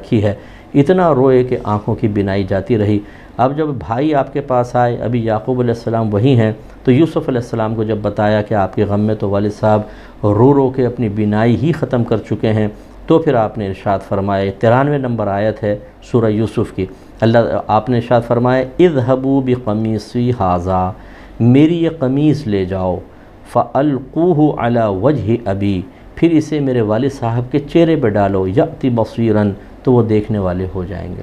رکھی ہے، اتنا روئے کہ آنکھوں کی بینائی جاتی رہی۔ اب جب بھائی آپ کے پاس آئے، ابھی یعقوب علیہ السلام وہی ہیں، تو یوسف علیہ السلام کو جب بتایا کہ آپ کے غم میں تو والد صاحب رو رو کے اپنی بینائی ہی ختم کر چکے ہیں، تو پھر آپ نے ارشاد فرمایا، 93 نمبر آیت ہے سورہ یوسف کی، آپ نے ارشاد فرمایا اذهبوا بقمیصی ھذا، میری یہ قمیص لے جاؤ، فَأَلْقُوهُ عَلَى وَجْهِ أَبِي، پھر اسے میرے والد صاحب کے چہرے پہ ڈالو، یأتی بصیراً، تو وہ دیکھنے والے ہو جائیں گے۔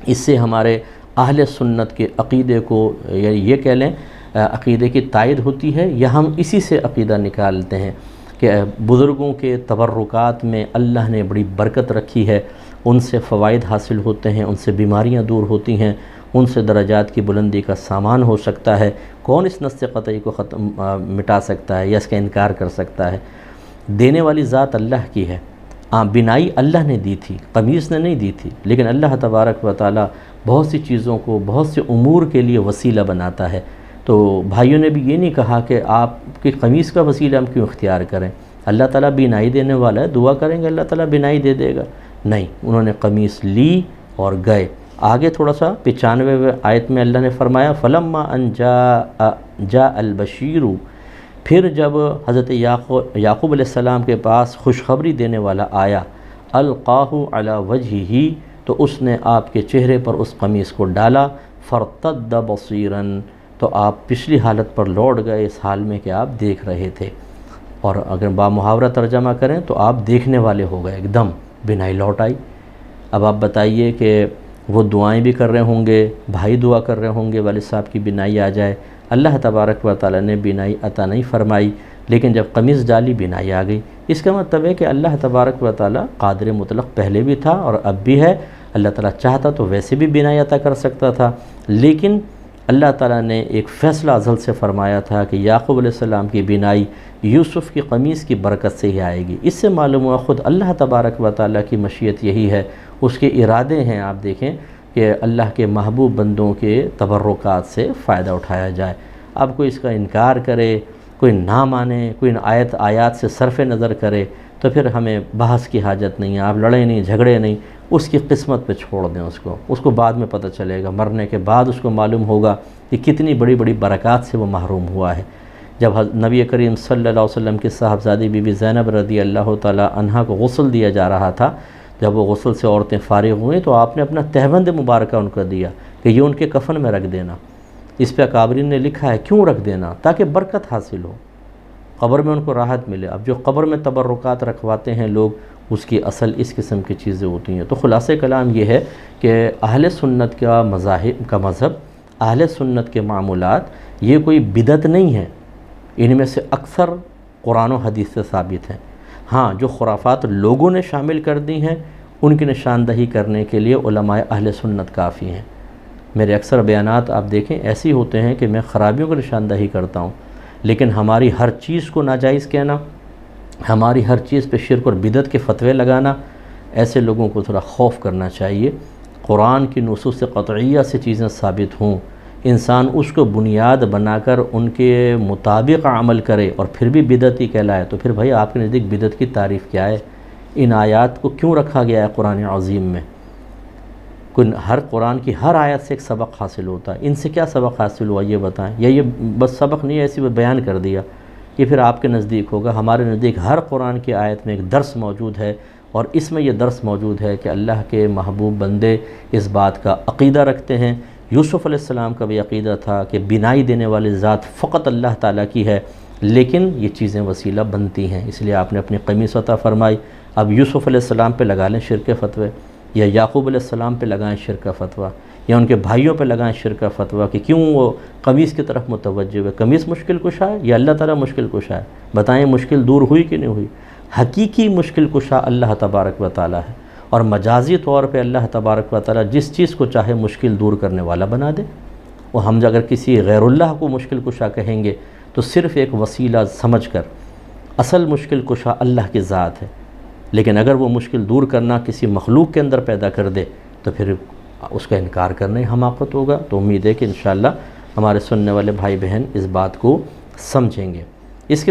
اس سے ہمارے اہل سنت کے عقیدے کو، یعنی یہ کہہ لیں عقیدے کی تائید ہوتی ہے، یا ہم اسی سے عقیدہ نکالتے ہیں کہ بزرگوں کے تبرکات میں اللہ نے بڑی برکت رکھی ہے، ان سے فوائد حاصل ہوتے ہیں، ان سے بیماریاں دور ہوتی ہیں، ان سے درجات کی بلندی کا سامان ہو سکتا ہے۔ کون اس نص قطعی کو مٹا سکتا ہے یا اس کا انکار کر سکتا ہے؟ دینے والی ذات اللہ کی ہے۔ بینائی اللہ نے دی تھی، قمیص نے نہیں دی تھی، لیکن اللہ تبارک و تعالی بہت سی چیزوں کو، بہت سے امور کے لیے وسیلہ بناتا ہے۔ تو بھائیوں نے بھی یہ نہیں کہا کہ آپ کی قمیص کا وسیلہ ہم کیوں اختیار کریں، اللہ تعالیٰ بینائی دینے والا ہے، دعا کریں گے اللہ تعالیٰ بینائی دے دے گا، نہیں، انہوں نے قمیص لی اور گئے۔ آگے تھوڑا سا 95ویں آیت میں اللہ نے فرمایا فَلَمَّا أَن جَاءَ الْبَشِيرُ، پھر جب حضرت یعقوب علیہ السلام کے پاس خوشخبری دینے والا آیا، القاہ علی وجہہ، تو اس نے آپ کے چہرے پر اس قمیص کو ڈالا، فارتد بصیراً، تو آپ پچھلی حالت پر لوٹ گئے، اس حال میں کہ آپ دیکھ رہے تھے۔ اور اگر بامحاورہ ترجمہ کریں تو آپ دیکھنے والے ہو گئے، ایک دم بینائی لوٹ آئی۔ اب آپ بتائیے کہ وہ دعائیں بھی کر رہے ہوں گے، بھائی دعا کر رہے ہوں گے والد صاحب کی بینائی آ جائے، اللہ تبارک و تعالیٰ نے بینائی عطا نہیں فرمائی، لیکن جب قمیص ڈالی بینائی آ گئی۔ اس کا مطلب ہے کہ اللہ تبارک و تعالیٰ قادر مطلق پہلے بھی تھا اور اب بھی ہے، اللہ تعالیٰ چاہتا تو ویسے بھی بینائی عطا کر سکتا تھا، لیکن اللہ تعالیٰ نے ایک فیصلہ ازل سے فرمایا تھا کہ یعقوب علیہ السلام کی بینائی یوسف کی قمیص کی برکت سے ہی آئے گی۔ اس سے معلوم ہوا خود اللہ تبارک و تعالیٰ کی مشیت یہی ہے، اس کے ارادے ہیں۔ آپ دیکھیں کہ اللہ کے محبوب بندوں کے تبرکات سے فائدہ اٹھایا جائے۔ اب کوئی اس کا انکار کرے، کوئی نہ مانے، کوئی ان آیات سے صرف نظر کرے، تو پھر ہمیں بحث کی حاجت نہیں ہے، آپ لڑیں نہیں، جھگڑے نہیں، اس کی قسمت پہ چھوڑ دیں اس کو بعد میں پتہ چلے گا، مرنے کے بعد اس کو معلوم ہوگا کہ کتنی بڑی بڑی برکات سے وہ محروم ہوا ہے۔ جب نبی کریم صلی اللہ علیہ وسلم کی صاحبزادی بی بی زینب رضی اللہ تعالی عنہا کو غسل دیا جا رہا تھا، جب وہ غسل سے عورتیں فارغ ہوئیں تو آپ نے اپنا تہبند مبارکہ ان کو دیا کہ یہ ان کے کفن میں رکھ دینا۔ اس پہ اکابرین نے لکھا ہے کیوں رکھ دینا؟ تاکہ برکت حاصل ہو، قبر میں ان کو راحت ملے۔ اب جو قبر میں تبرکات رکھواتے ہیں لوگ، اس کی اصل اس قسم کی چیزیں ہوتی ہیں۔ تو خلاصہ کلام یہ ہے کہ اہل سنت کا مذہب، اہل سنت کے معمولات یہ کوئی بدعت نہیں ہے، ان میں سے اکثر قرآن و حدیث سے ثابت ہیں۔ ہاں، جو خرافات لوگوں نے شامل کر دی ہیں ان کی نشاندہی کرنے کے لیے علماء اہل سنت کافی ہیں۔ میرے اکثر بیانات آپ دیکھیں ایسے ہوتے ہیں کہ میں خرابیوں کی نشاندہی کرتا ہوں، لیکن ہماری ہر چیز کو ناجائز کہنا، ہماری ہر چیز پہ شرک اور بدعت کے فتوے لگانا، ایسے لوگوں کو تھوڑا خوف کرنا چاہیے۔ قرآن کی نصوص قطعیہ سے چیزیں ثابت ہوں، انسان اس کو بنیاد بنا کر ان کے مطابق عمل کرے اور پھر بھی بدعتی کہلائے، تو پھر بھائی آپ کے نزدیک بدعت کی تعریف کیا ہے؟ ان آیات کو کیوں رکھا گیا ہے قرآن عظیم میں؟ ہر قرآن کی ہر آیت سے ایک سبق حاصل ہوتا ہے، ان سے کیا سبق حاصل ہوا یہ بتائیں؟ یا یہ بس سبق نہیں ہے، ایسی وہ بیان کر دیا، یہ پھر آپ کے نزدیک ہوگا۔ ہمارے نزدیک ہر قرآن کی آیت میں ایک درس موجود ہے، اور اس میں یہ درس موجود ہے کہ اللہ کے محبوب بندے اس بات کا عقیدہ رکھتے ہیں۔ یوسف علیہ السلام کا بھی عقیدہ تھا کہ بینائی دینے والی ذات فقط اللہ تعالیٰ کی ہے، لیکن یہ چیزیں وسیلہ بنتی ہیں، اس لیے آپ نے اپنی قمیص عطا فرمائی۔ اب یوسف علیہ السلام پہ لگا لیں شرک فتوے، یا یعقوب علیہ السلام پہ لگائیں شرک کا فتویٰ، یا ان کے بھائیوں پہ لگائیں شرک کا فتویٰ کہ کیوں وہ قمیص کی طرف متوجہ ہوئے۔ قمیص مشکل کشا ہے یا اللہ تعالیٰ مشکل کشا ہے؟ بتائیں مشکل دور ہوئی کہ نہیں ہوئی؟ حقیقی مشکل کشا اللہ تبارک و تعالیٰ ہے، اور مجازی طور پہ اللہ تبارک و تعالیٰ جس چیز کو چاہے مشکل دور کرنے والا بنا دے۔ اور ہم اگر کسی غیر اللہ کو مشکل کشا کہیں گے تو صرف ایک وسیلہ سمجھ کر، اصل مشکل کشا اللہ کی ذات ہے، لیکن اگر وہ مشکل دور کرنا کسی مخلوق کے اندر پیدا کر دے تو پھر اس کا انکار کرنا ہی حماقت ہوگا۔ تو امید ہے کہ انشاءاللہ ہمارے سننے والے بھائی بہن اس بات کو سمجھیں گے۔